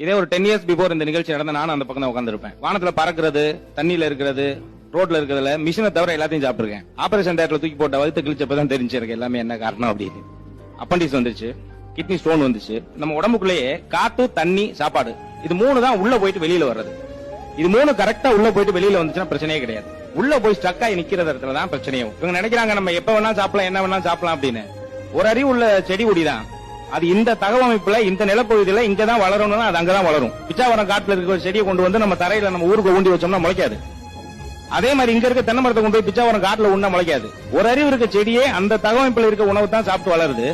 இதே ஒரு 10 years before இந்த நிகழ்ச்சி நடந்த நானும் அந்த பக்கம் தான் உட்காந்துருப்பேன். வானத்துல பறக்கிறது, தண்ணியில இருக்கிறது, ரோட்ல இருக்கிறதுல மிஷினை தவிர எல்லாத்தையும் சாப்பிட்டுருக்கேன். ஆபரேஷன் தியேட்டர்ல தூக்கி போட்ட வகுத்து கிழிச்சப்பதான் தெரிஞ்சிருக்கு எல்லாமே என்ன காரணம் அப்படின்னு. அப்பண்டிஸ் வந்துச்சு, கிட்னி ஸ்டோன் வந்துச்சு. நம்ம உடம்புக்குள்ளேயே காத்து, தண்ணி, சாப்பாடு இது 3 தான் உள்ள போயிட்டு வெளியில வர்றது. இது 3 கரெக்டா உள்ள போயிட்டு வெளியில வந்துச்சுன்னா பிரச்சனையே கிடையாது. உள்ள போய் ஸ்டக் ஆகி நிக்கிற இடத்துல தான் பிரச்சனையும். இவங்க நினைக்கிறாங்க நம்ம எப்ப வேணா சாப்பிடலாம், என்ன வேணா சாப்பிடலாம் அப்படின்னு. ஒரு அறிவு உள்ள செடி கொடி தான் அது. இந்த தகவமைப்புல இந்த நிலப்பகுதியில இங்கதான் வளரணும்னா அது அங்கதான் வளரும். பிச்சாவரம் காட்டுல இருக்கிற ஒரு செடியை கொண்டு வந்து நம்ம தரையில நம்ம ஊருக்கு ஊண்டி வச்சோம்னா முளைக்காது. அதே மாதிரி இங்க இருக்க தென்னை மரத்தை கொண்டு போய் பிச்சாவரம் காட்டுல உண்ணா முளைக்காது. ஒரு அறிவு இருக்க செடியே அந்த தகவமைப்புல இருக்க உணவு தான் சாப்பிட்டு வளருது.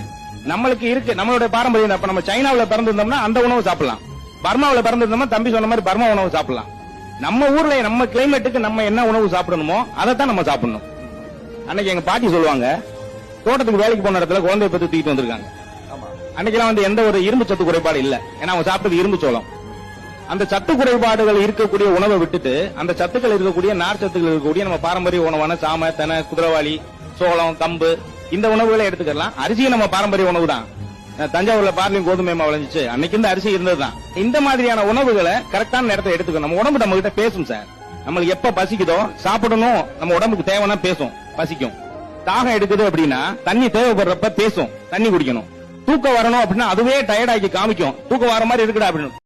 நம்மளுக்கு இருக்கு நம்மளுடைய பாரம்பரியம். அப்ப நம்ம சைனாவில பிறந்திருந்தோம்னா அந்த உணவு சாப்பிடலாம். பர்மாவில பிறந்திருந்தோம்னா தம்பி சொன்ன மாதிரி பர்மா உணவு சாப்பிடலாம். நம்ம ஊர்ல நம்ம கிளைமேட்டுக்கு நம்ம என்ன உணவு சாப்பிடணுமோ அதைத்தான் நம்ம சாப்பிடணும். அன்னைக்கு எங்க பாட்டி சொல்லுவாங்க, தோட்டத்துக்கு வேலைக்கு போன இடத்துல குழந்தைய பத்தி தூக்கிட்டு வந்திருக்காங்க. அன்னைக்கெல்லாம் வந்து எந்த ஒரு இரும்பு சத்து குறைபாடு இல்ல. ஏன்னா அவங்க சாப்பிட்டது இரும்பு சோளம். அந்த சத்து குறைபாடுகள் இருக்கக்கூடிய உணவை விட்டுட்டு அந்த சத்துக்கள் இருக்கக்கூடிய நார் சத்துக்கள் இருக்கக்கூடிய நம்ம பாரம்பரிய உணவான சாம, தெனை, குதிரவாளி, சோளம், கம்பு இந்த உணவுகளை எடுத்துக்கலாம். அரிசியும் நம்ம பாரம்பரிய உணவு தான். தஞ்சாவூர்ல பார்லியும் கோதுமை மாவு விளைஞ்சிச்சு, அன்னைக்கு இந்த அரிசி இருந்ததுதான். இந்த மாதிரியான உணவுகளை கரெக்டான நேரத்தை எடுத்துக்கணும். நம்ம உடம்பு நம்ம கிட்ட பேசும் சார். நம்மளுக்கு எப்ப பசிக்குதோ சாப்பிடணும், நம்ம உடம்புக்கு தேவைன்னா பேசும், பசிக்கும். தாகம் எடுக்குது அப்படின்னா தண்ணி தேவைப்படுறப்ப பேசும், தண்ணி குடிக்கணும். தூக்கம் வரணும் அப்படின்னா அதுவே டயர்ட் ஆக்கி காமிக்கும், தூக்கம் வர மாதிரி இருக்குடா அப்படின்னு.